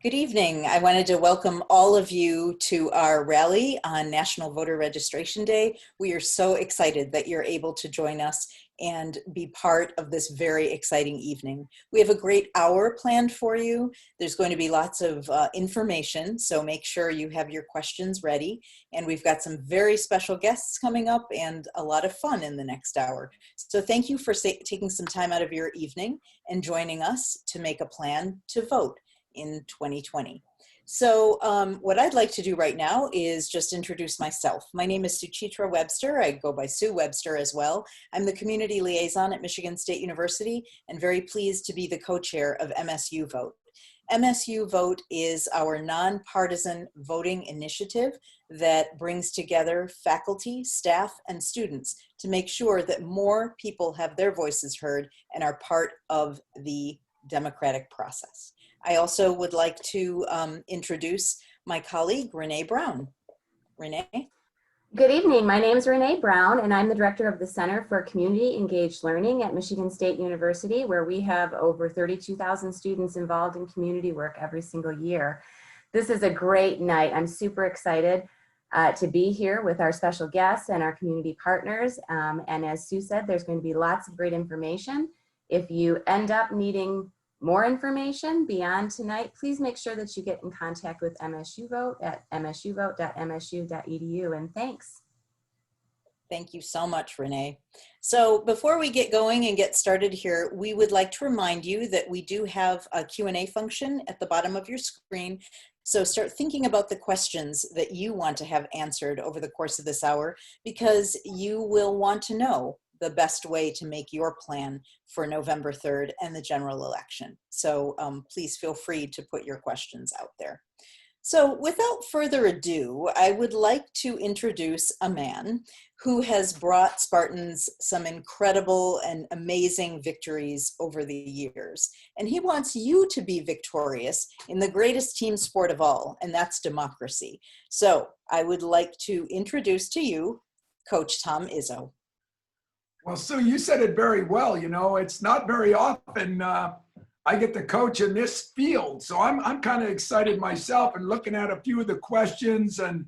Good evening. I wanted to welcome all of you to our rally on National Voter Registration Day. We are so excited that you're able to join us and be part of this very exciting evening. We have a great hour planned for you. There's going to be lots of information, so make sure you have your questions ready. And we've got some very special guests coming up and a lot of fun in the next hour. So thank you for taking some time out of your evening and joining us to make a plan to vote in 2020. So what I'd like to do right now is just introduce myself. My name is Suchitra Webster. I go by Sue Webster as well. I'm the community liaison at Michigan State University and very pleased to be the co-chair of MSUvote. MSUvote is our nonpartisan voting initiative that brings together faculty, staff, and students to make sure that more people have their voices heard and are part of the democratic process. I also would like to introduce my colleague, Renee Brown. Renee? Good evening. My name is Renee Brown, and I'm the director of the Center for Community Engaged Learning at Michigan State University, where we have over 32,000 students involved in community work every single year. This is a great night. I'm super excited to be here with our special guests and our community partners. And as Sue said, there's going to be lots of great information. If you end up needing more information beyond tonight, please make sure that you get in contact with MSUvote at msuvote.msu.edu, and thanks. Thank you so much, Renee. So before we get going and get started here, we would like to remind you that we do have a Q&A function at the bottom of your screen. So start thinking about the questions that you want to have answered over the course of this hour, because you will want to know the best way to make your plan for November 3rd and the general election. So please feel free to put your questions out there. So without further ado, I would like to introduce a man who has brought Spartans some incredible and amazing victories over the years. And he wants you to be victorious in the greatest team sport of all, and that's democracy. So I would like to introduce to you Coach Tom Izzo. Well, Sue, you said it very well. You know, it's not very often I get to coach in this field. So I'm kind of excited myself and looking at a few of the questions and,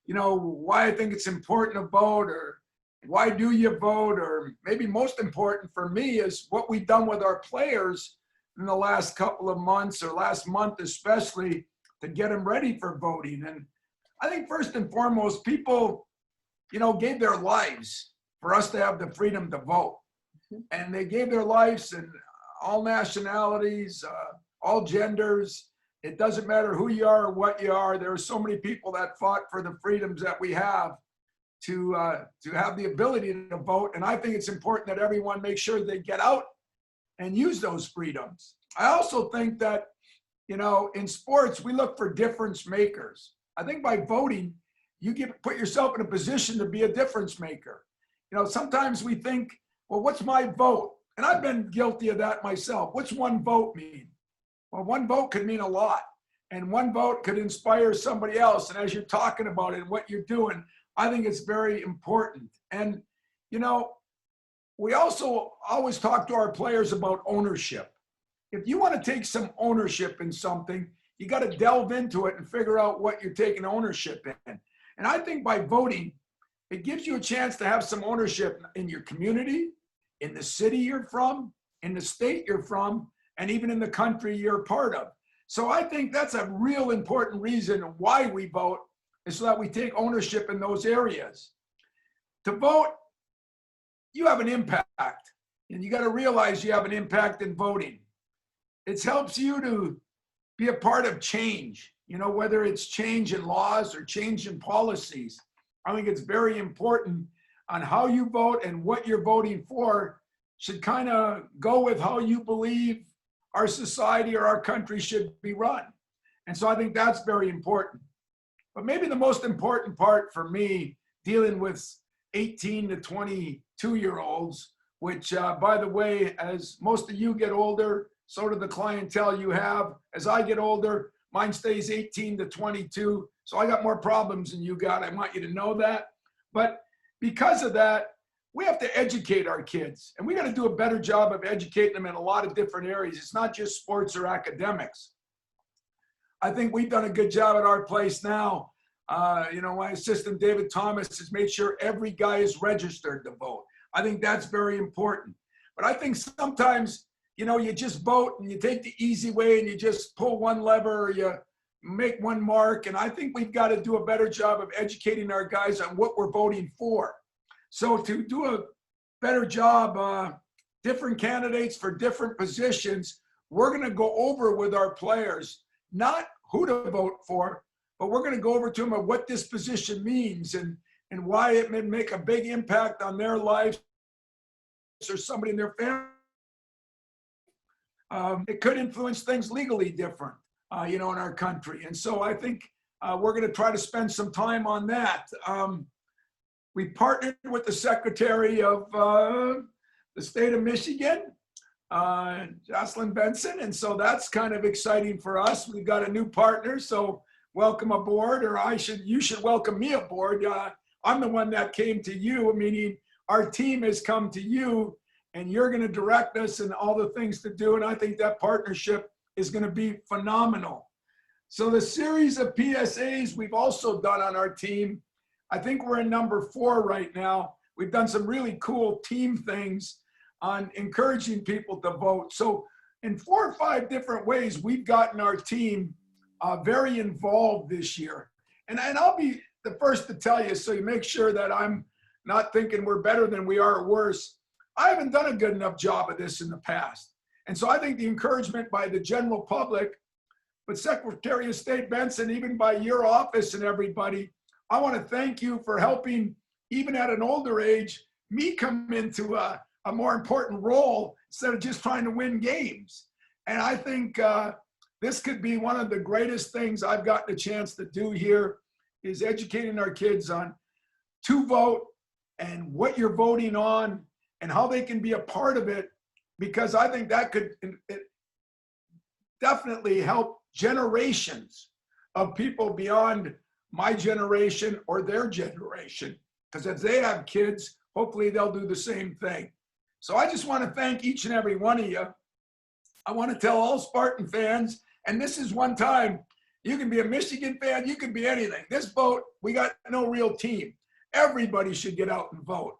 you know, why I think it's important to vote, or why do you vote, or maybe most important for me is what we've done with our players in the last couple of months, or last month especially, to get them ready for voting. And I think first and foremost, people, you know, gave their lives for us to have the freedom to vote. And they gave their lives in all nationalities, all genders. It doesn't matter who you are or what you are. There are so many people that fought for the freedoms that we have to have the ability to vote. And I think it's important that everyone make sure they get out and use those freedoms. I also think that, you know, in sports, we look for difference makers. I think by voting, you put yourself in a position to be a difference maker. You know, sometimes we think, well, what's my vote? And I've been guilty of that myself. What's one vote mean? Well, one vote could mean a lot. And one vote could inspire somebody else. And as you're talking about it and what you're doing, I think it's very important. And, you know, we also always talk to our players about ownership. If you want to take some ownership in something, you got to delve into it and figure out what you're taking ownership in. And I think by voting, it gives you a chance to have some ownership in your community, in the city you're from, in the state you're from, and even in the country you're part of. So I think that's a real important reason why we vote, is so that we take ownership in those areas. To vote, you have an impact, and you got to realize you have an impact in voting. It helps you to be a part of change, you know, whether it's change in laws or change in policies. I think it's very important on how you vote, and what you're voting for should kind of go with how you believe our society or our country should be run. And so I think that's very important. But maybe the most important part for me, dealing with 18 to 22-year-olds, which by the way, as most of you get older, so do the clientele you have. As I get older, mine stays 18 to 22. So I got more problems than you got. I want you to know that. But because of that, we have to educate our kids, and we got to do a better job of educating them in a lot of different areas. It's not just sports or academics. I think we've done a good job at our place now. My assistant, David Thomas, has made sure every guy is registered to vote. I think that's very important. But I think sometimes, you just vote and you take the easy way and you just pull one lever or you make one mark. And I think we've got to do a better job of educating our guys on what we're voting for. So to do a better job, different candidates for different positions, we're going to go over with our players, not who to vote for, but we're going to go over to them of what this position means and why it may make a big impact on their lives or somebody in their family. It could influence things legally different, in our country. And so I think we're going to try to spend some time on that. We partnered with the Secretary of the State of Michigan, Benson, and so that's kind of exciting for us. We've got a new partner, so welcome aboard, or you should welcome me aboard. I'm the one that came to you, meaning our team has come to you, and you're going to direct us in all the things to do, and I think that partnership is going to be phenomenal. So the series of PSAs we've also done on our team, I think we're in number 4 right now. We've done some really cool team things on encouraging people to vote. So in 4 or 5 different ways, we've gotten our team very involved this year. And I'll be the first to tell you, so you make sure that I'm not thinking we're better than we are or worse. I haven't done a good enough job of this in the past. And so I think the encouragement by the general public, but Secretary of State Benson, even by your office and everybody, I want to thank you for helping, even at an older age, me come into a more important role instead of just trying to win games. And I think this could be one of the greatest things I've gotten a chance to do here, is educating our kids on to vote and what you're voting on and how they can be a part of it, because I think that could definitely help generations of people beyond my generation or their generation, because as they have kids, hopefully they'll do the same thing. So I just want to thank each and every one of you. I want to tell all Spartan fans, and this is one time, you can be a Michigan fan, you can be anything. This vote, we got no real team. Everybody should get out and vote.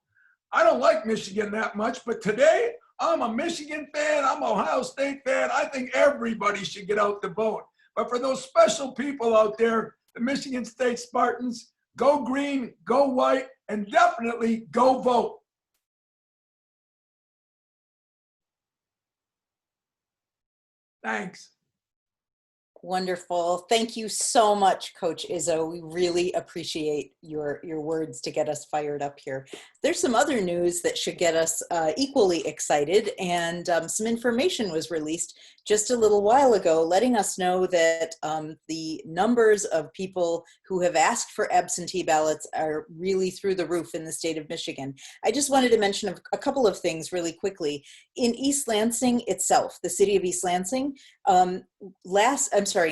I don't like Michigan that much, but today I'm a Michigan fan, I'm an Ohio State fan. I think everybody should get out to vote. But for those special people out there, the Michigan State Spartans, go green, go white, and definitely go vote. Thanks. Wonderful. Thank you so much, Coach Izzo. We really appreciate your words to get us fired up here. There's some other news that should get us equally excited, and some information was released just a little while ago letting us know that the numbers of people who have asked for absentee ballots are really through the roof in the state of Michigan. I just wanted to mention a couple of things really quickly. In East Lansing itself, the city of East Lansing, in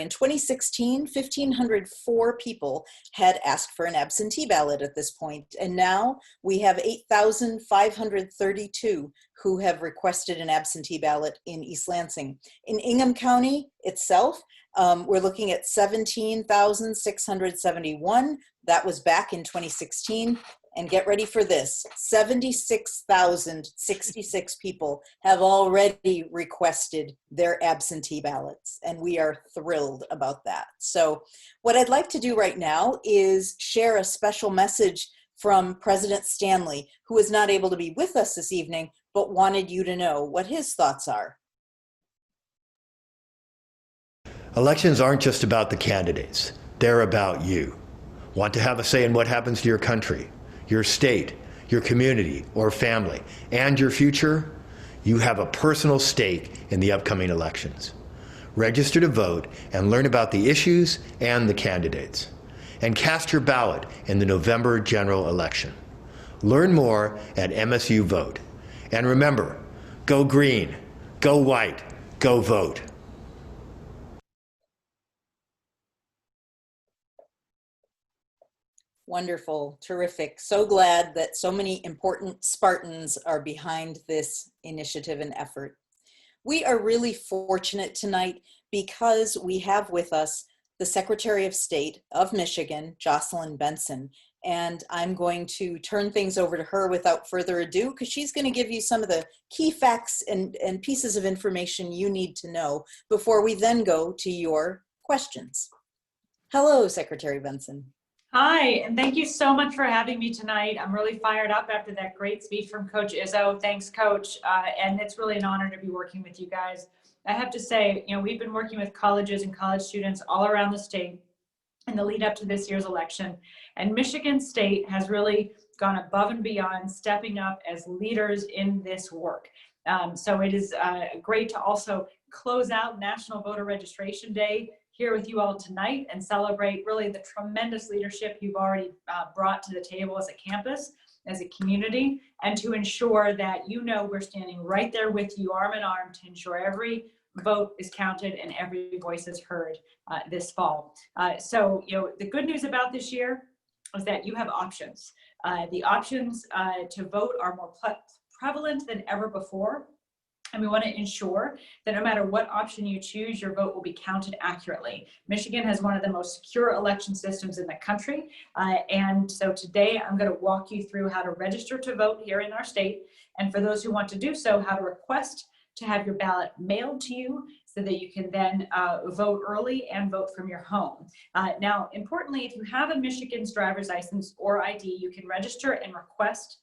2016, 1,504 people had asked for an absentee ballot at this point, and now we have 8,532 who have requested an absentee ballot in East Lansing. In Ingham County itself, we're looking at 17,671. That was back in 2016. And get ready for this, 76,066 people have already requested their absentee ballots, and we are thrilled about that. So what I'd like to do right now is share a special message from President Stanley, who is not able to be with us this evening, but wanted you to know what his thoughts are. Elections aren't just about the candidates, they're about you. Want to have a say in what happens to your country, your state, your community or family, and your future? You have a personal stake in the upcoming elections. Register to vote and learn about the issues and the candidates. And cast your ballot in the November general election. Learn more at MSUvote. And remember, go green, go white, go vote. Wonderful, terrific. So glad that so many important Spartans are behind this initiative and effort. We are really fortunate tonight because we have with us the Secretary of State of Michigan, Jocelyn Benson. And I'm going to turn things over to her without further ado, because she's going to give you some of the key facts and pieces of information you need to know before we then go to your questions. Hello, Secretary Benson. Hi, and thank you so much for having me tonight. I'm really fired up after that great speech from Coach Izzo. Thanks, Coach. And it's really an honor to be working with you guys. I have to say, we've been working with colleges and college students all around the state in the lead up to this year's election. And Michigan State has really gone above and beyond, stepping up as leaders in this work. So it is great to also close out National Voter Registration Day here with you all tonight and celebrate really the tremendous leadership you've already brought to the table as a campus, as a community, and to ensure that we're standing right there with you arm in arm to ensure every vote is counted and every voice is heard this fall. So the good news about this year is that you have options. The options to vote are more prevalent than ever before. And we want to ensure that no matter what option you choose, your vote will be counted accurately. Michigan has one of the most secure election systems in the country. And so today I'm going to walk you through how to register to vote here in our state. And for those who want to do so, how to request to have your ballot mailed to you so that you can then vote early and vote from your home. Now, importantly, if you have a Michigan's driver's license or ID, you can register and request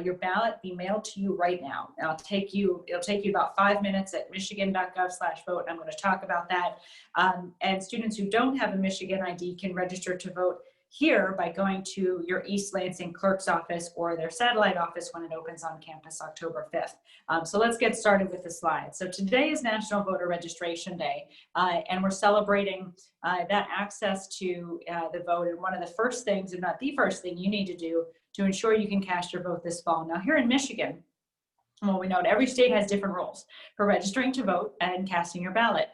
your ballot be mailed to you right now. It'll take you about 5 minutes at michigan.gov/vote. I'm going to talk about that. And students who don't have a Michigan ID can register to vote here by going to your East Lansing clerk's office or their satellite office when it opens on campus October 5th. So let's get started with the slides. So today is National Voter Registration Day, and we're celebrating that access to the vote. And one of the first things, if not the first thing, you need to do to ensure you can cast your vote this fall. Now here in Michigan, well, we know that every state has different rules for registering to vote and casting your ballot.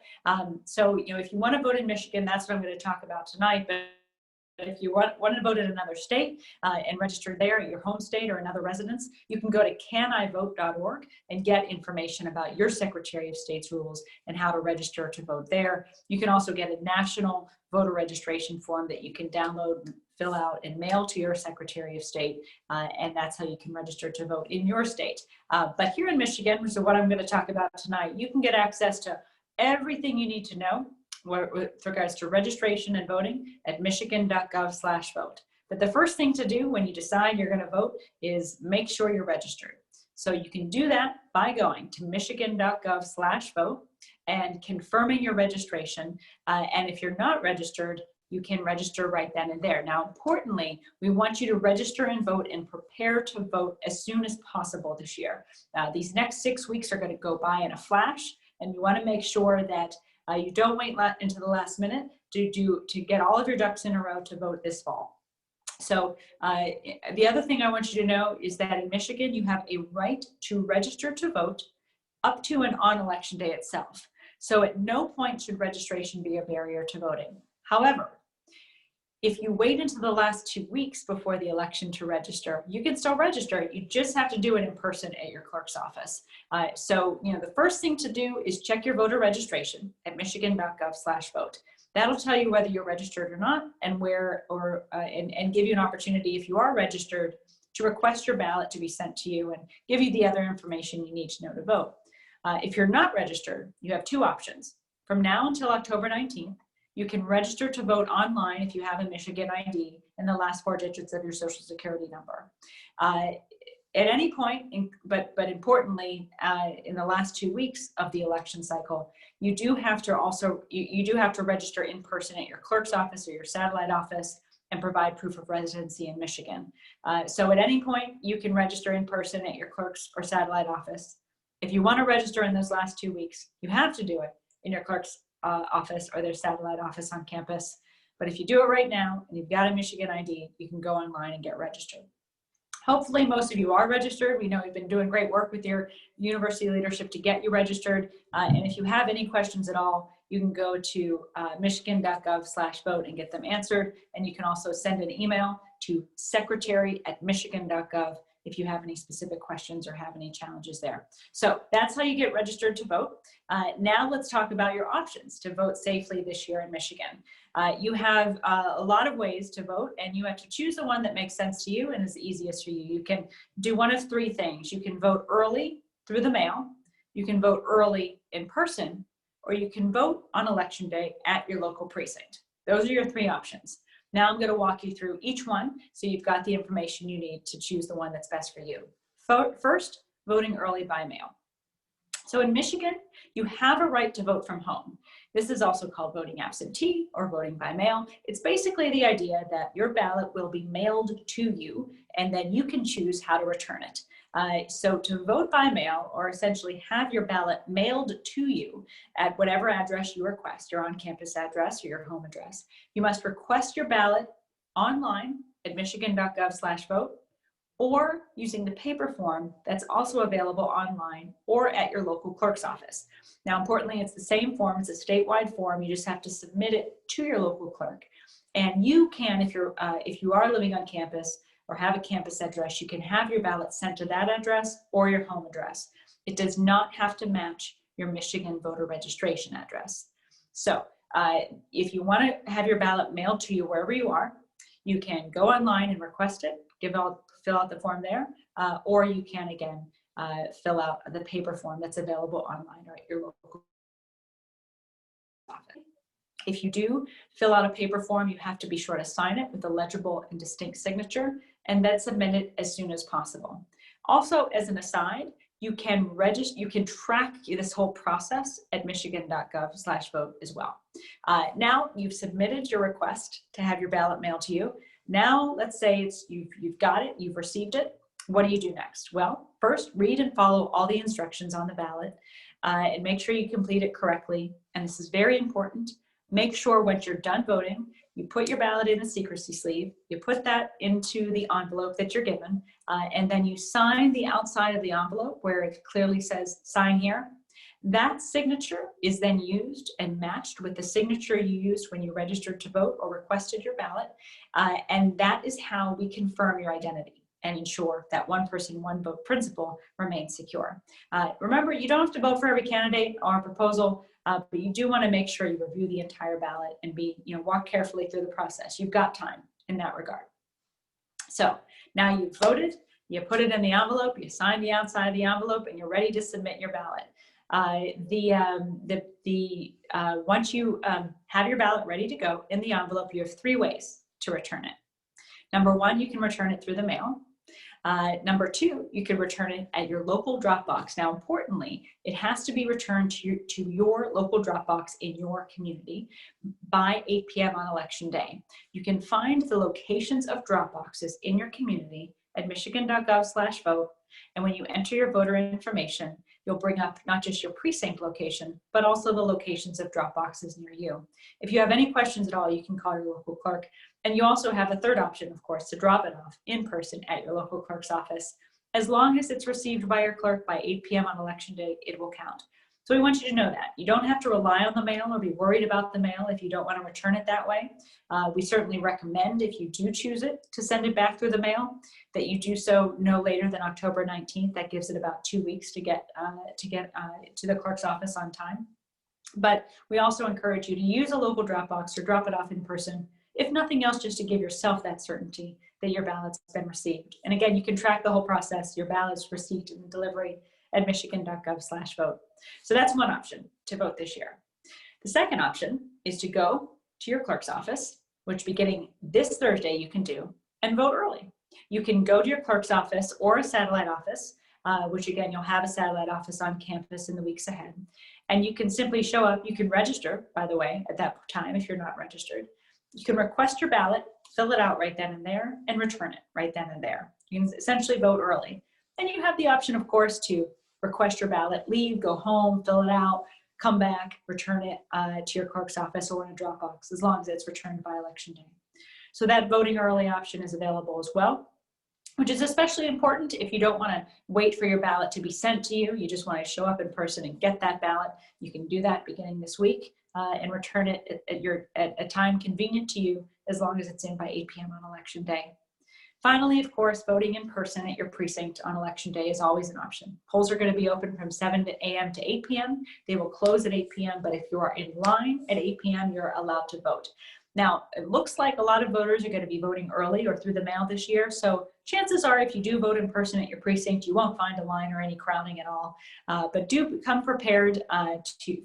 So, if you want to vote in Michigan, that's what I'm going to talk about tonight. But if you want to vote in another state and register there at your home state or another residence, you can go to canivote.org and get information about your Secretary of State's rules and how to register to vote there. You can also get a national voter registration form that you can download, fill out, and mail to your Secretary of State, and that's how you can register to vote in your state. But here in Michigan, so what I'm going to talk about tonight, you can get access to everything you need to know with regards to registration and voting at michigan.gov/vote. But the first thing to do when you decide you're going to vote is make sure you're registered. So you can do that by going to michigan.gov/vote and confirming your registration. And if you're not registered, you can register right then and there. Now, importantly, we want you to register and vote and prepare to vote as soon as possible this year. These next 6 weeks are going to go by in a flash, and you want to make sure that you don't wait into the last minute to get all of your ducks in a row to vote this fall. So the other thing I want you to know is that in Michigan, you have a right to register to vote up to and on election day itself. So at no point should registration be a barrier to voting. However, if you wait until the last 2 weeks before the election to register, you can still register. You just have to do it in person at your clerk's office. So the first thing to do is check your voter registration at michigan.gov/vote. That'll tell you whether you're registered or not, and and give you an opportunity, if you are registered, to request your ballot to be sent to you and give you the other information you need to know to vote. If you're not registered, you have two options. From now until October 19th, you can register to vote online if you have a Michigan ID and the last 4 digits of your Social Security number. At any point, but importantly, in the last 2 weeks of the election cycle, you do have to register in person at your clerk's office or your satellite office and provide proof of residency in Michigan. So at any point, you can register in person at your clerk's or satellite office. If you want to register in those last 2 weeks, you have to do it in your clerk's office or their satellite office on campus. But if you do it right now and you've got a Michigan ID, you can go online and get registered. Hopefully most of you are registered. We know you've been doing great work with your university leadership to get you registered. And if you have any questions at all, you can go to michigan.gov/vote and get them answered. And you can also send an email to secretary@michigan.gov if you have any specific questions or have any challenges there. So that's how you get registered to vote. Now let's talk about your options to vote safely this year in Michigan. You have a lot of ways to vote, and you have to choose the one that makes sense to you and is the easiest for you. You can do one of three things. You can vote early through the mail, you can vote early in person, or you can vote on election day at your local precinct. Those are your three options. Now I'm going to walk you through each one so you've got the information you need to choose the one that's best for you. First, voting early by mail. So in Michigan, you have a right to vote from home. This is also called voting absentee or voting by mail. It's basically the idea that your ballot will be mailed to you and then you can choose how to return it. So to vote by mail, or essentially have your ballot mailed to you at whatever address you request, your on-campus address or your home address, you must request your ballot online at michigan.gov/vote, or using the paper form that's also available online or at your local clerk's office. Now, importantly, it's the same form. It's a statewide form. You just have to submit it to your local clerk. And you can, if you are living on campus or have a campus address, you can have your ballot sent to that address or your home address. It does not have to match your Michigan voter registration address. So if you want to have your ballot mailed to you wherever you are, you can go online and request it, fill out the form there, or you can, again, fill out the paper form that's available online or at your local office. If you do fill out a paper form, you have to be sure to sign it with a legible and distinct signature, and then submit it as soon as possible. Also, as an aside, you can track this whole process at michigan.gov/vote as well. Now you've submitted your request to have your ballot mailed to you. Now, let's say you've got it, you've received it. What do you do next? Well, first, read and follow all the instructions on the ballot and make sure you complete it correctly. And this is very important. Make sure once you're done voting, you put your ballot in the secrecy sleeve, you put that into the envelope that you're given, and then you sign the outside of the envelope where it clearly says sign here. That signature is then used and matched with the signature you used when you registered to vote or requested your ballot. And that is how we confirm your identity and ensure that one person, one vote principle remains secure. Remember, you don't have to vote for every candidate or proposal, but you do want to make sure you review the entire ballot and walk carefully through the process. You've got time in that regard. So now you've voted, you put it in the envelope, you sign the outside of the envelope, and you're ready to submit your ballot. Once you have your ballot ready to go in the envelope, you have three ways to return it. Number one, you can return it through the mail. Number two, you can return it at your local drop box. Now, importantly, it has to be returned to your local drop box in your community by 8 p.m. on election day. You can find the locations of drop boxes in your community at michigan.gov/vote. And when you enter your voter information, you'll bring up not just your precinct location, but also the locations of drop boxes near you. If you have any questions at all, you can call your local clerk. And you also have a third option, of course, to drop it off in person at your local clerk's office. As long as it's received by your clerk by 8 p.m. on election day, it will count. So we want you to know that. You don't have to rely on the mail or be worried about the mail if you don't want to return it that way. We certainly recommend, if you do choose it, to send it back through the mail, that you do so no later than October 19th. That gives it about 2 weeks to get to the clerk's office on time. But we also encourage you to use a local drop box or drop it off in person, if nothing else, just to give yourself that certainty that your ballot's been received. And again, you can track the whole process, your ballot's receipt and delivery at michigan.gov/vote. So that's one option to vote this year. The second option is to go to your clerk's office, which beginning this Thursday you can do, and vote early. You can go to your clerk's office or a satellite office, which again, you'll have a satellite office on campus in the weeks ahead. And you can simply show up. You can register, by the way, at that time if you're not registered. You can request your ballot, fill it out right then and there, and return it right then and there. You can essentially vote early. And you have the option, of course, to request your ballot, leave, go home, fill it out, come back, return it to your clerk's office or in a drop box, as long as it's returned by election day. So that voting early option is available as well, which is especially important if you don't want to wait for your ballot to be sent to you. You just want to show up in person and get that ballot. You can do that beginning this week and return it at a time convenient to you, as long as it's in by 8 p.m. on election day. Finally, of course, voting in person at your precinct on election day is always an option. Polls are going to be open from 7 a.m. to 8 p.m. They will close at 8 p.m., but if you are in line at 8 p.m., you're allowed to vote. Now, it looks like a lot of voters are going to be voting early or through the mail this year, so chances are if you do vote in person at your precinct, you won't find a line or any crowding at all. But do come prepared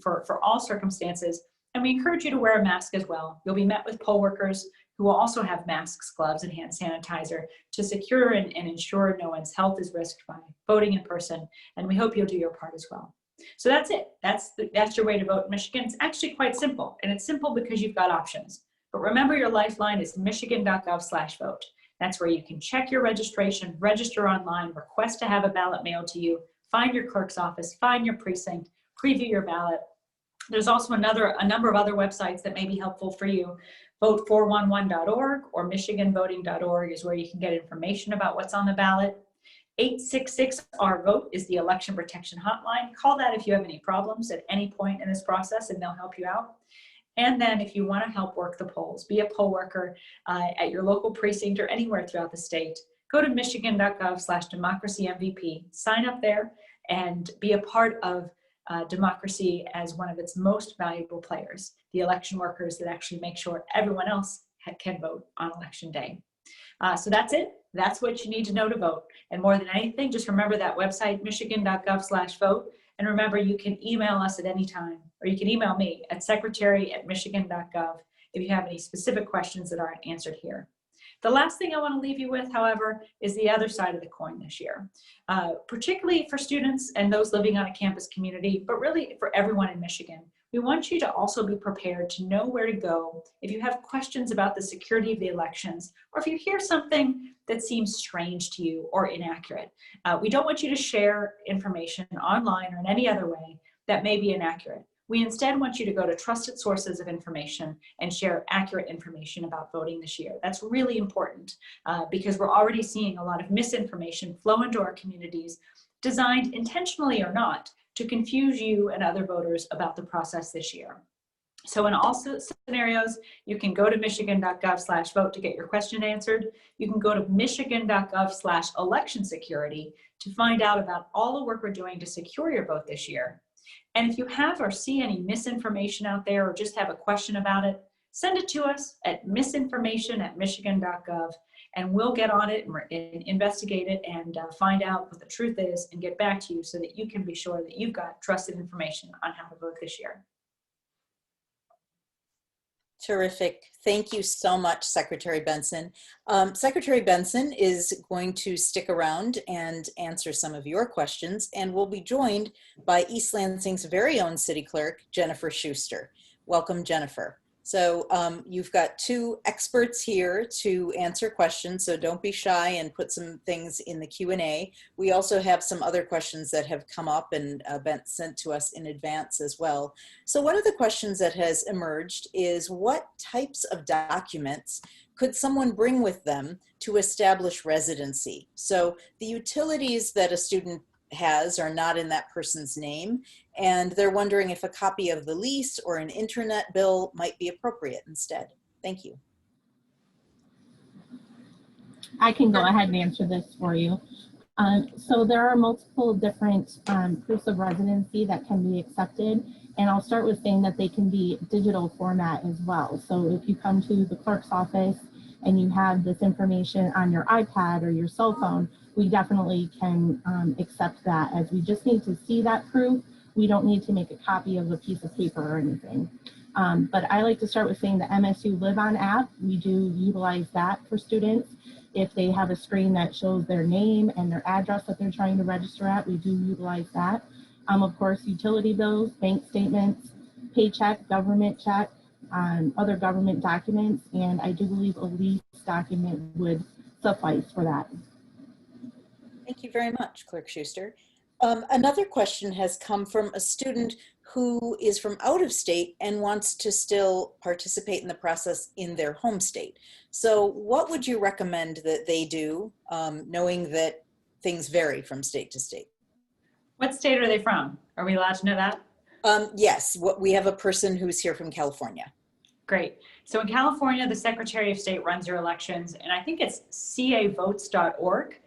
for all circumstances, and we encourage you to wear a mask as well. You'll be met with poll workers who will also have masks, gloves, and hand sanitizer to secure and ensure no one's health is risked by voting in person, and we hope you'll do your part as well. So that's it. That's your way to vote in Michigan. It's actually quite simple, and it's simple because you've got options. But remember, your lifeline is michigan.gov/vote. That's where you can check your registration, register online, request to have a ballot mailed to you, find your clerk's office, find your precinct, preview your ballot. There's also a number of other websites that may be helpful for you. Vote411.org or michiganvoting.org is where you can get information about what's on the ballot. 866-RVOTE is the election protection hotline. Call that if you have any problems at any point in this process, and they'll help you out. And then if you want to help work the polls, be a poll worker at your local precinct or anywhere throughout the state, go to michigan.gov/democracymvp, sign up there, and be a part of democracy as one of its most valuable players, the election workers that actually make sure everyone else can vote on election day. So that's it. That's what you need to know to vote. And more than anything, just remember that website, michigan.gov/vote. And remember, you can email us at any time, or you can email me at secretary@michigan.gov if you have any specific questions that aren't answered here. The last thing I want to leave you with, however, is the other side of the coin this year, particularly for students and those living on a campus community, but really for everyone in Michigan. We want you to also be prepared to know where to go if you have questions about the security of the elections, or if you hear something that seems strange to you or inaccurate. We don't want you to share information online or in any other way that may be inaccurate. We instead want you to go to trusted sources of information and share accurate information about voting this year. That's really important because we're already seeing a lot of misinformation flow into our communities, designed intentionally or not, to confuse you and other voters about the process this year. So in all scenarios, you can go to michigan.gov/vote to get your question answered. You can go to michigan.gov/election security to find out about all the work we're doing to secure your vote this year. And if you have or see any misinformation out there or just have a question about it, send it to us at misinformation@michigan.gov, and we'll get on it and investigate it and find out what the truth is and get back to you so that you can be sure that you've got trusted information on how to vote this year. Terrific. Thank you so much, Secretary Benson. Secretary Benson is going to stick around and answer some of your questions, and we'll be joined by East Lansing's very own City Clerk, Jennifer Schuster. Welcome, Jennifer. So you've got two experts here to answer questions, so don't be shy and put some things in the Q&A. We also have some other questions that have come up and been sent to us in advance as well. So one of the questions that has emerged is, what types of documents could someone bring with them to establish residency? So the utilities that a student has are not in that person's name, and they're wondering if a copy of the lease or an internet bill might be appropriate instead. Thank you. I can go ahead and answer this for you. So there are multiple different proofs of residency that can be accepted, and I'll start with saying that they can be digital format as well. So if you come to the clerk's office and you have this information on your iPad or your cell phone, we definitely can accept that, as we just need to see that proof. We don't need to make a copy of a piece of paper or anything. But I like to start with saying the MSU Live On app, we do utilize that for students. If they have a screen that shows their name and their address that they're trying to register at, we do utilize that. Of course, utility bills, bank statements, paycheck, government check, other government documents, and I do believe a lease document would suffice for that. Thank you very much, Clerk Schuster. Another question has come from a student who is from out of state and wants to still participate in the process in their home state. So what would you recommend that they do, knowing that things vary from state to state? What state are they from? Are we allowed to know that? Yes, we have a person who's here from California. Great. So in California, the Secretary of State runs your elections, and I think it's cavotes.org,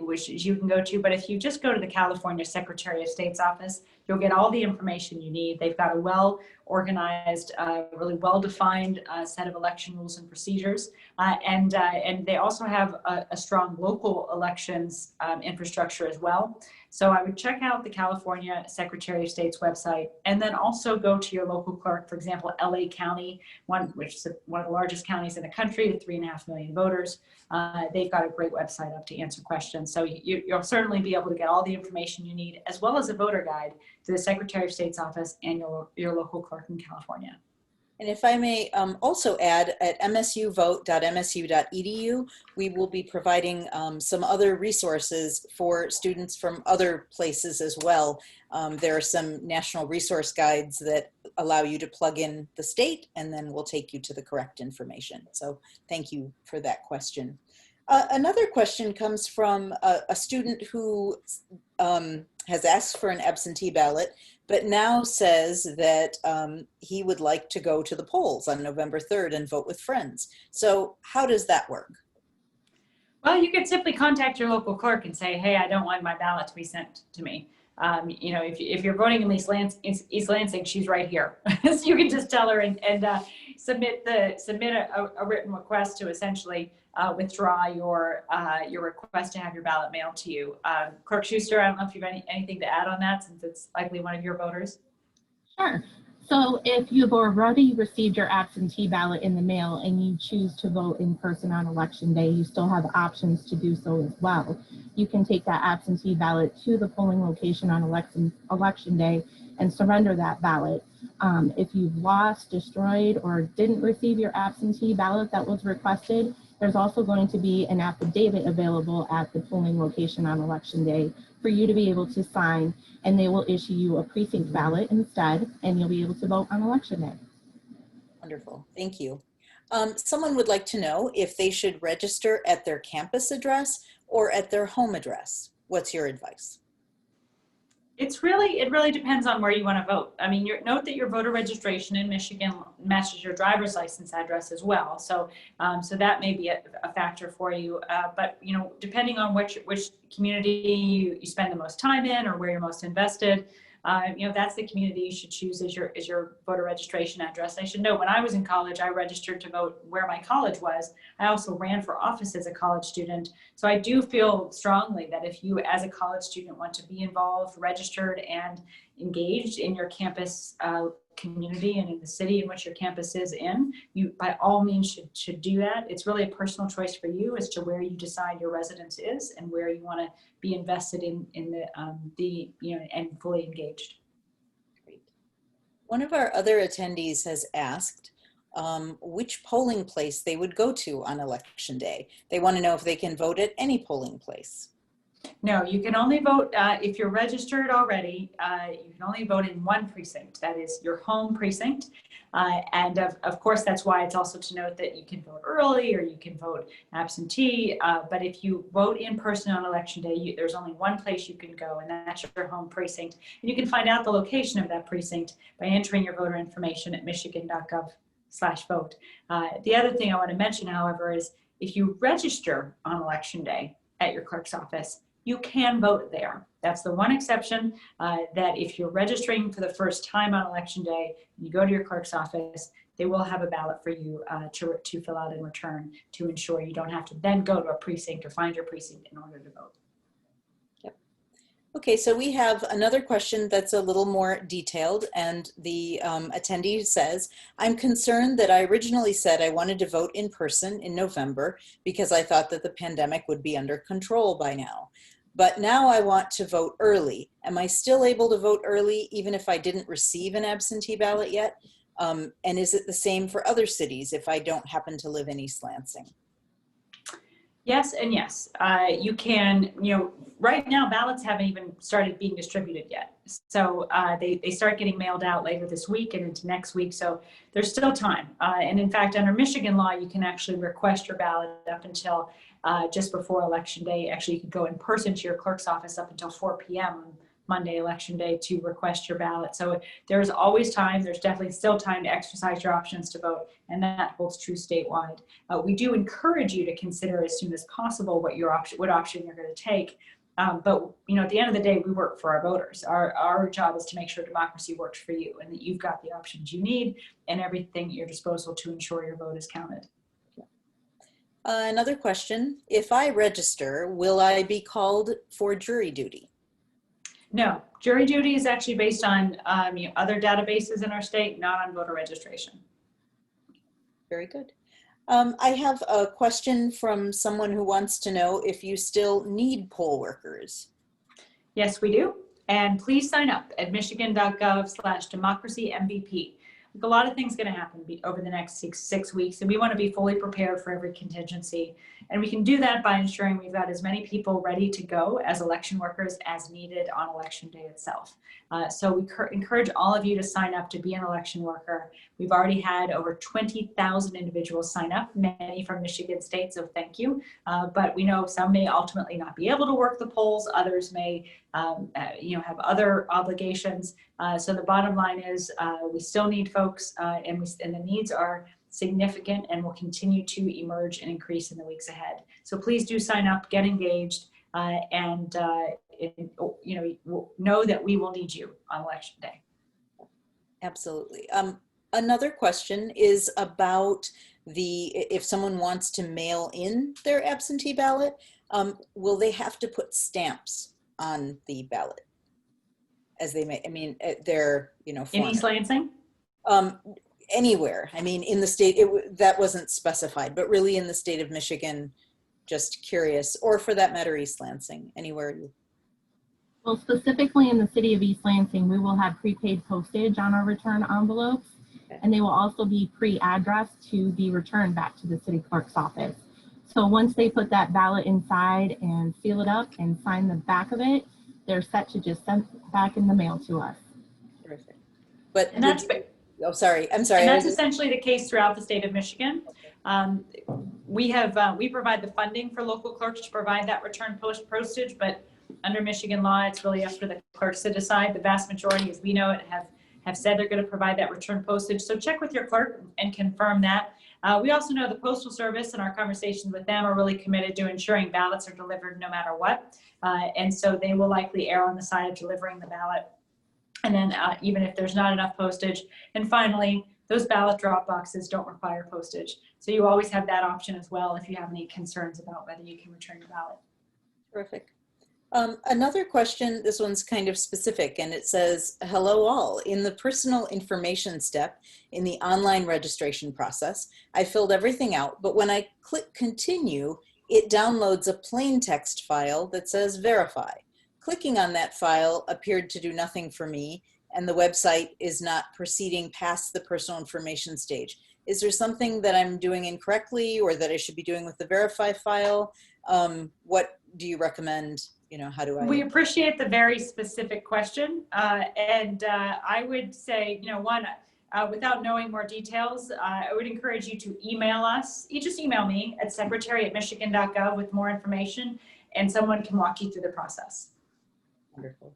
which you can go to. But if you just go to the California Secretary of State's office, you'll get all the information you need. They've got a well-organized, really well-defined set of election rules and procedures. And they also have a strong local elections infrastructure as well. So I would check out the California Secretary of State's website, and then also go to your local clerk. For example, LA County, which is one of the largest counties in the country, with 3.5 million voters. They've got a great website up to answer questions. So you'll certainly be able to get all the information you need, as well as a voter guide, to the Secretary of State's office and your local clerk in California. And if I may also add, at msuvote.msu.edu, we will be providing some other resources for students from other places as well. There are some national resource guides that allow you to plug in the state, and then we'll take you to the correct information. So thank you for that question. Another question comes from a student who has asked for an absentee ballot, but now says that he would like to go to the polls on November 3rd and vote with friends. So how does that work? Well, you could simply contact your local clerk and say, hey, I don't want my ballot to be sent to me. You know, if you're voting in East Lansing, she's right here. So you can just tell her and submit a written request to essentially withdraw your request to have your ballot mailed to you. Clerk Schuster, I don't know if you have anything to add on that, since it's likely one of your voters. Sure. So if you've already received your absentee ballot in the mail and you choose to vote in person on election day, you still have options to do so as well. You can take that absentee ballot to the polling location on election day and surrender that ballot. If you've lost, destroyed, or didn't receive your absentee ballot that was requested, there's also going to be an affidavit available at the polling location on election day for you to be able to sign, and they will issue you a precinct ballot instead, and you'll be able to vote on election day. Wonderful, thank you. Someone would like to know if they should register at their campus address or at their home address. What's your advice? It really depends on where you want to vote. I mean, note that your voter registration in Michigan matches your driver's license address as well. So, so that may be a factor for you. But you know, depending on which community you spend the most time in or where you're most invested, you know, that's the community you should choose as your voter registration address. I should note, when I was in college, I registered to vote where my college was. I also ran for office as a college student. So I do feel strongly that if you, as a college student, want to be involved, registered, and engaged in your campus community and in the city in which your campus is in, you by all means should do that. It's really a personal choice for you as to where you decide your residence is and where you want to be invested in the you know, and fully engaged. Great. One of our other attendees has asked which polling place they would go to on election day. They want to know if they can vote at any polling place. No, you can only vote if you're registered already. You can only vote in one precinct, that is your home precinct. And of course, that's why it's also to note that you can vote early or you can vote absentee. But if you vote in person on election day, there's only one place you can go, and that's your home precinct. And you can find out the location of that precinct by entering your voter information at michigan.gov/vote. The other thing I want to mention, however, is if you register on election day at your clerk's office, you can vote there. That's the one exception, that if you're registering for the first time on election day, and you go to your clerk's office, they will have a ballot for you to fill out and return to ensure you don't have to then go to a precinct or find your precinct in order to vote. Yep. Okay, so we have another question that's a little more detailed, and the attendee says, I'm concerned that I originally said I wanted to vote in person in November because I thought that the pandemic would be under control by now. But now I want to vote early. Am I still able to vote early even if I didn't receive an absentee ballot yet? And is it the same for other cities if I don't happen to live in East Lansing? Yes and yes. You can, you know, right now ballots haven't even started being distributed yet. So they start getting mailed out later this week and into next week. So there's still time. And in fact, under Michigan law, you can actually request your ballot up until just before election day. Actually, you could go in person to your clerk's office up until 4 p.m. on Monday, election day, to request your ballot. So there's always time. There's definitely still time to exercise your options to vote, and that holds true statewide. We do encourage you to consider as soon as possible what option you're going to take. But at the end of the day, we work for our voters. Our job is to make sure democracy works for you and that you've got the options you need and everything at your disposal to ensure your vote is counted. Another question, if I register, will I be called for jury duty? No, jury duty is actually based on other databases in our state, not on voter registration. Very good. I have a question from someone who wants to know if you still need poll workers. Yes, we do. And please sign up at michigan.gov/democracymvp. A lot of things going to happen over the next six weeks, and we want to be fully prepared for every contingency. And we can do that by ensuring we've got as many people ready to go as election workers as needed on election day itself. So we encourage all of you to sign up to be an election worker. We've already had over 20,000 individuals sign up, many from Michigan State, so thank you. But we know some may ultimately not be able to work the polls, others may have other obligations. So the bottom line is we still need folks, and the needs are significant and will continue to emerge and increase in the weeks ahead. So please do sign up, get engaged, and know that we will need you on election day. Absolutely. Another question is about if someone wants to mail in their absentee ballot, will they have to put stamps on the ballot as they may? I mean, they're in East Lansing. Anywhere. I mean, in the state, that wasn't specified, but really in the state of Michigan, just curious, or for that matter, East Lansing, anywhere. Well, specifically in the city of East Lansing, we will have prepaid postage on our return envelopes, and they will also be pre-addressed to be returned back to the city clerk's office. So once they put that ballot inside and seal it up and sign the back of it, they're set to just send back in the mail to us. Terrific. But and that's I'm sorry. And that's essentially the case throughout the state of Michigan. We provide the funding for local clerks to provide that return postage, but under Michigan law, it's really up to the clerks to decide. The vast majority, as we know it, have said they're going to provide that return postage. So check with your clerk and confirm that. We also know the Postal Service and our conversations with them are really committed to ensuring ballots are delivered no matter what. And so they will likely err on the side of delivering the ballot. And then even if there's not enough postage. And finally, those ballot drop boxes don't require postage. So you always have that option as well if you have any concerns about whether you can return your ballot. Terrific. Another question, this one's kind of specific, and it says, hello all. In the personal information step in the online registration process, I filled everything out, but when I click continue, it downloads a plain text file that says verify. Clicking on that file appeared to do nothing for me, and the website is not proceeding past the personal information stage. Is there something that I'm doing incorrectly or that I should be doing with the verify file? What do you recommend? How do I? We appreciate the very specific question. I would say, without knowing more details, I would encourage you to email us. You just email me at secretary@michigan.gov with more information, and someone can walk you through the process. Wonderful.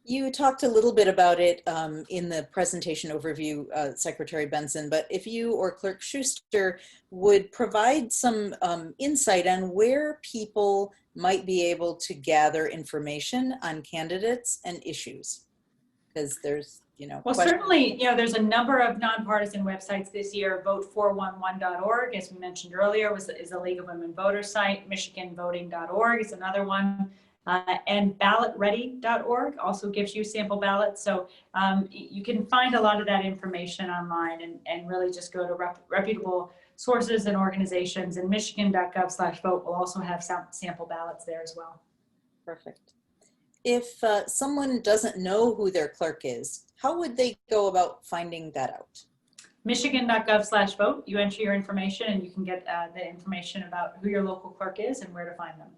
You talked a little bit about it in the presentation overview, Secretary Benson, but if you or Clerk Schuster would provide some insight on where people might be able to gather information on candidates and issues, because there's, well, certainly, there's a number of nonpartisan websites this year. Vote411.org, as we mentioned earlier, is a League of Women Voters site. MichiganVoting.org is another one. And ballotready.org also gives you sample ballots. So you can find a lot of that information online and really just go to reputable sources and organizations, and michigan.gov/vote will also have sample ballots there as well. Perfect. If someone doesn't know who their clerk is, how would they go about finding that out? Michigan.gov/vote. You enter your information and you can get the information about who your local clerk is and where to find them.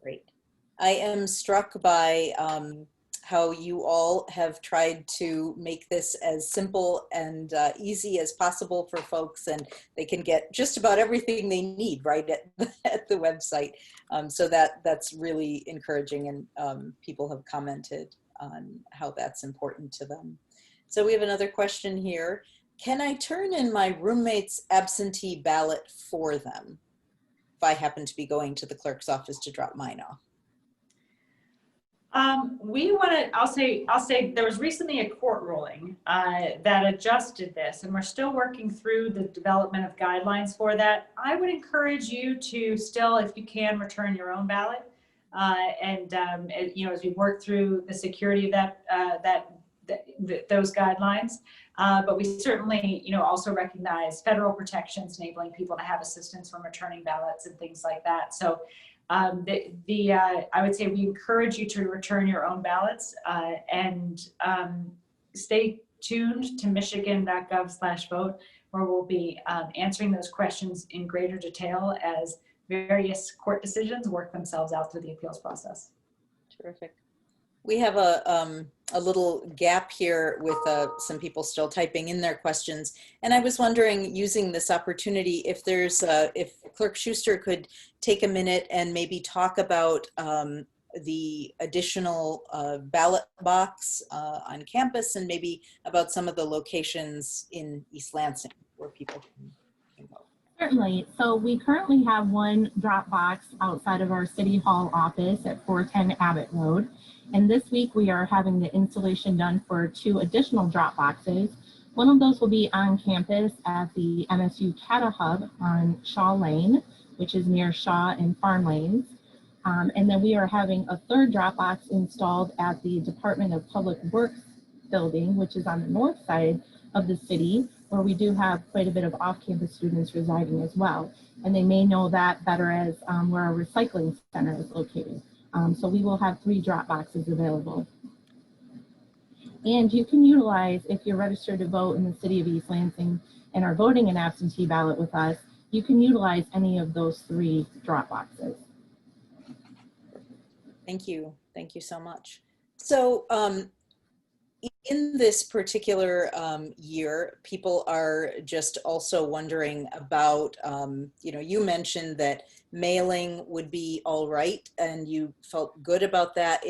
Great. I am struck by how you all have tried to make this as simple and easy as possible for folks, and they can get just about everything they need right at the website. So that's really encouraging, and people have commented on how that's important to them. So we have another question here. Can I turn in my roommate's absentee ballot for them if I happen to be going to the clerk's office to drop mine off? I'll say there was recently a court ruling that adjusted this, and we're still working through the development of guidelines for that. I would encourage you to still, if you can, return your own ballot. As we work through the security of those guidelines, but we certainly, also recognize federal protections enabling people to have assistance from returning ballots and things like that. So I would say we encourage you to return your own ballots and stay tuned to michigan.gov/vote, where we'll be answering those questions in greater detail as various court decisions work themselves out through the appeals process. Terrific. We have a little gap here with some people still typing in their questions, and I was wondering, using this opportunity, if Clerk Schuster could take a minute and maybe talk about the additional ballot box on campus, and maybe about some of the locations in East Lansing where people can go. Certainly. So we currently have one drop box outside of our City Hall office at 410 Abbott Road. And this week we are having the installation done for 2 additional drop boxes. One of those will be on campus at the MSU Cata Hub on Shaw Lane, which is near Shaw and Farm Lanes. And then we are having a 3rd drop box installed at the Department of Public Works building, which is on the north side of the city, where we do have quite a bit of off-campus students residing as well. And they may know that better as where our recycling center is located. So we will have 3 drop boxes available. And you can utilize, if you're registered to vote in the city of East Lansing and are voting an absentee ballot with us, you can utilize any of those 3 drop boxes. Thank you. Thank you so much. So in this particular year, people are just also wondering about, you mentioned that mailing would be all right, and you felt good about that.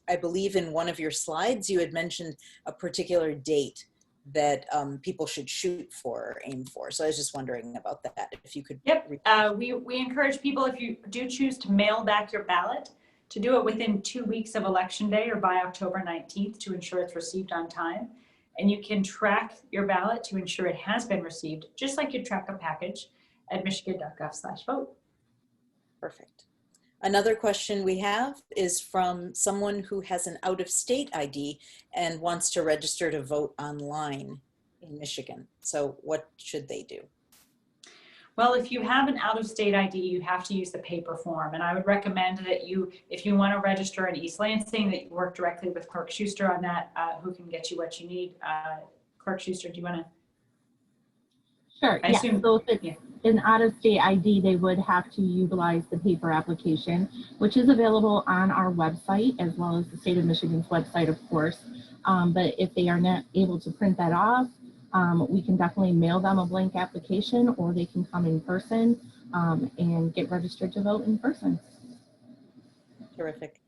I believe in one of your slides, you had mentioned a particular date that people should shoot for or aim for. So I was just wondering about that, if you could. Yep, we encourage people, if you do choose to mail back your ballot, to do it within 2 weeks of Election Day or by October 19th to ensure it's received on time. And you can track your ballot to ensure it has been received, just like you track a package at michigan.gov/vote. Perfect. Another question we have is from someone who has an out-of-state ID and wants to register to vote online in Michigan. So what should they do? Well, if you have an out-of-state ID, you have to use the paper form. And I would recommend that if you want to register in East Lansing, that you work directly with Clerk Schuster on that, who can get you what you need. Clerk Schuster, do you want to? Sure, yeah. So if it's an out-of-state ID, they would have to utilize the paper application, which is available on our website, as well as the state of Michigan's website, of course. But if they are not able to print that off, we can definitely mail them a blank application, or they can come in person and get registered to vote in person. Terrific.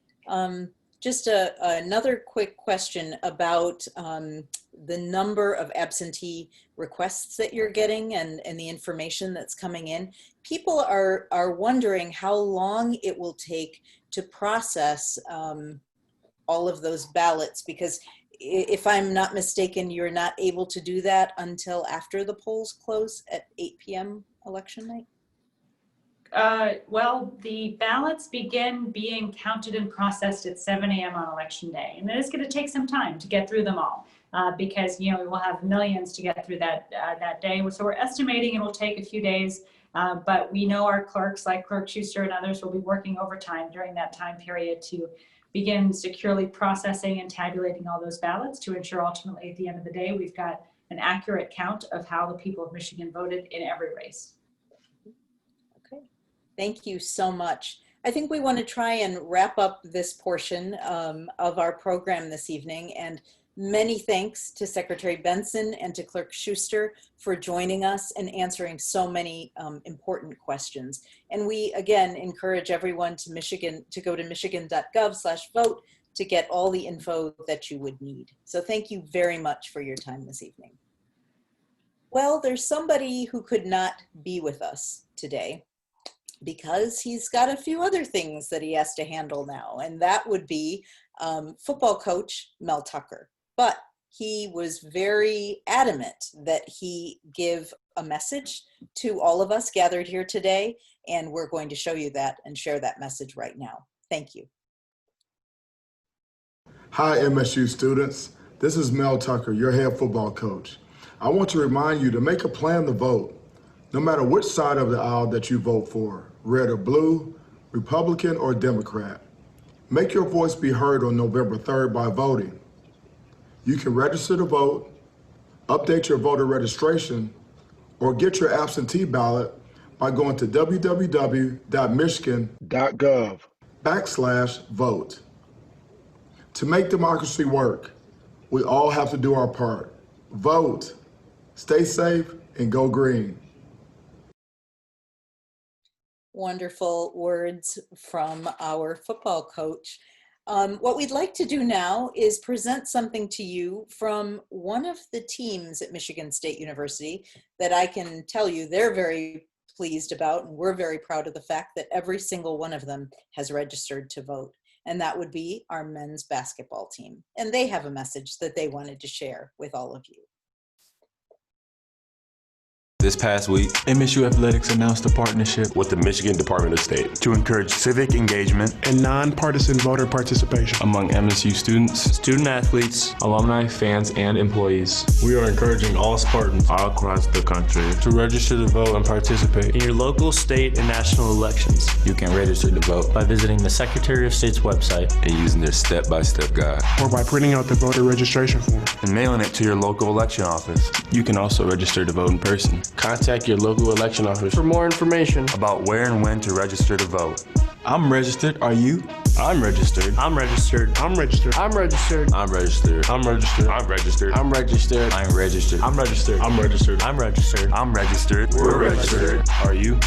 Just another quick question about the number of absentee requests that you're getting and the information that's coming in. People are wondering how long it will take to process all of those ballots, because if I'm not mistaken, you're not able to do that until after the polls close at 8 p.m. election night? Well, the ballots begin being counted and processed at 7 a.m. on election day. And it is going to take some time to get through them all because, we will have millions to get through that day. So we're estimating it will take a few days, but we know our clerks like Clerk Schuster and others will be working overtime during that time period to begin securely processing and tabulating all those ballots to ensure ultimately at the end of the day, we've got an accurate count of how the people of Michigan voted in every race. Okay, thank you so much. I think we want to try and wrap up this portion of our program this evening. And many thanks to Secretary Benson and to Clerk Schuster for joining us and answering so many important questions. And we, again, encourage everyone to go to michigan.gov/vote to get all the info that you would need. So thank you very much for your time this evening. Well, there's somebody who could not be with us today because he's got a few other things that he has to handle now, and that would be football coach Mel Tucker. But he was very adamant that he give a message to all of us gathered here today, and we're going to show you that and share that message right now. Thank you. Hi, MSU students. This is Mel Tucker, your head football coach. I want to remind you to make a plan to vote, no matter which side of the aisle that you vote for, red or blue, Republican or Democrat. Make your voice be heard on November 3rd by voting. You can register to vote, update your voter registration, or get your absentee ballot by going to www.michigan.gov/vote. To make democracy work, we all have to do our part. Vote, stay safe, and go green. Wonderful words from our football coach. What we'd like to do now is present something to you from one of the teams at Michigan State University that I can tell you they're very pleased about, and we're very proud of the fact that every single one of them has registered to vote. And that would be our men's basketball team. And they have a message that they wanted to share with all of you. This past week, MSU Athletics announced a partnership with the Michigan Department of State to encourage civic engagement and nonpartisan voter participation among MSU students, student athletes, alumni, fans, and employees. We are encouraging all Spartans all across the country to register to vote and participate in your local, state, and national elections. You can register to vote by visiting the Secretary of State's website and using their step-by-step guide, or by printing out the voter registration form and mailing it to your local election office. You can also register to vote in person. Contact your local election office for more information about where and when to register to vote. I'm registered. Are you? I'm registered. I'm registered. I'm registered. I'm registered. I'm registered. I'm registered. I'm registered. I'm registered. I'm registered. I'm registered. I'm registered. I'm registered. I'm registered. We're registered. Are you?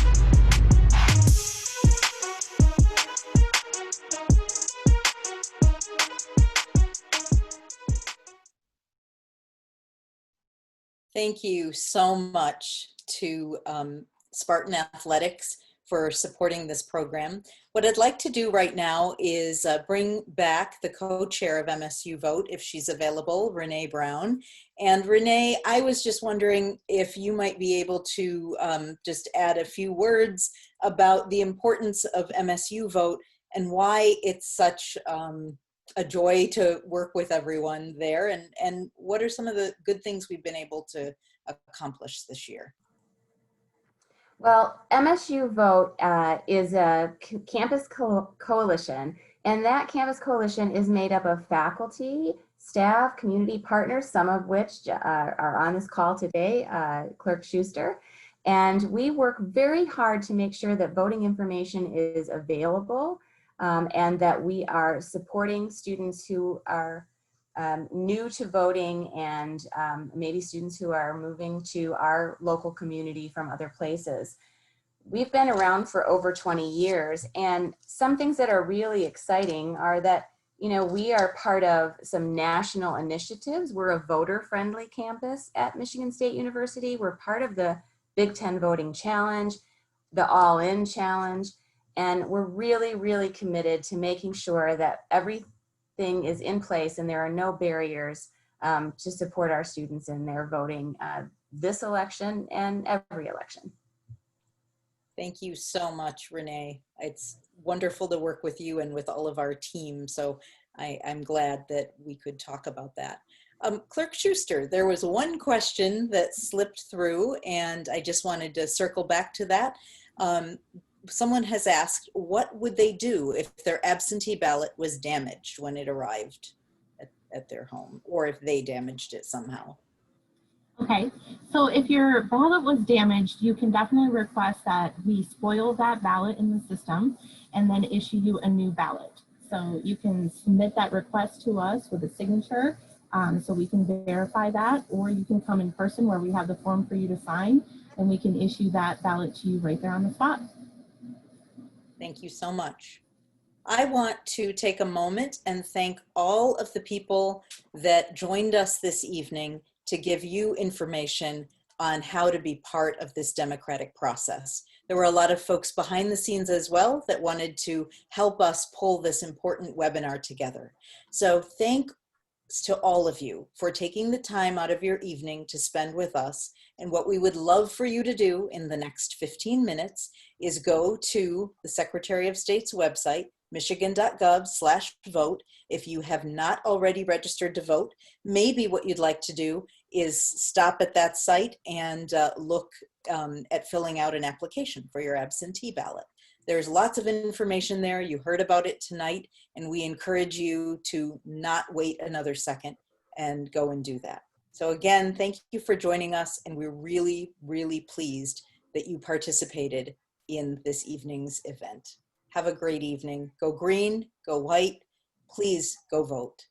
Thank you so much to Spartan Athletics for supporting this program. What I'd like to do right now is bring back the co-chair of MSUvote, if she's available, Renee Brown. And Renee, I was just wondering if you might be able to just add a few words about the importance of MSUvote and why it's such a joy to work with everyone there, and what are some of the good things we've been able to accomplish this year? Well, MSUvote is a campus coalition, and that campus coalition is made up of faculty, staff, community partners, some of which are on this call today, Clerk Schuster. And we work very hard to make sure that voting information is available and that we are supporting students who are new to voting and maybe students who are moving to our local community from other places. We've been around for over 20 years, and some things that are really exciting are that, you know, we are part of some national initiatives. We're a voter-friendly campus at Michigan State University. We're part of the Big Ten Voting Challenge, the All-In Challenge, and we're really, really committed to making sure that everything is in place and there are no barriers to support our students in their voting this election and every election. Thank you so much, Renee. It's wonderful to work with you and with all of our team, so I'm glad that we could talk about that. Clerk Schuster, there was one question that slipped through, and I just wanted to circle back to that. Someone has asked, what would they do if their absentee ballot was damaged when it arrived at their home, or if they damaged it somehow? Okay, so if your ballot was damaged, you can definitely request that we spoil that ballot in the system and then issue you a new ballot. So you can submit that request to us with a signature so we can verify that, or you can come in person where we have the form for you to sign and we can issue that ballot to you right there on the spot. Thank you so much. I want to take a moment and thank all of the people that joined us this evening to give you information on how to be part of this democratic process. There were a lot of folks behind the scenes as well that wanted to help us pull this important webinar together. So thanks to all of you for taking the time out of your evening to spend with us. And what we would love for you to do in the next 15 minutes is go to the Secretary of State's website, michigan.gov/vote. If you have not already registered to vote, maybe what you'd like to do is stop at that site and look at filling out an application for your absentee ballot. There's lots of information there. You heard about it tonight, and we encourage you to not wait another second and go and do that. So again, thank you for joining us, and we're really, really pleased that you participated in this evening's event. Have a great evening. Go green, go white, please go vote.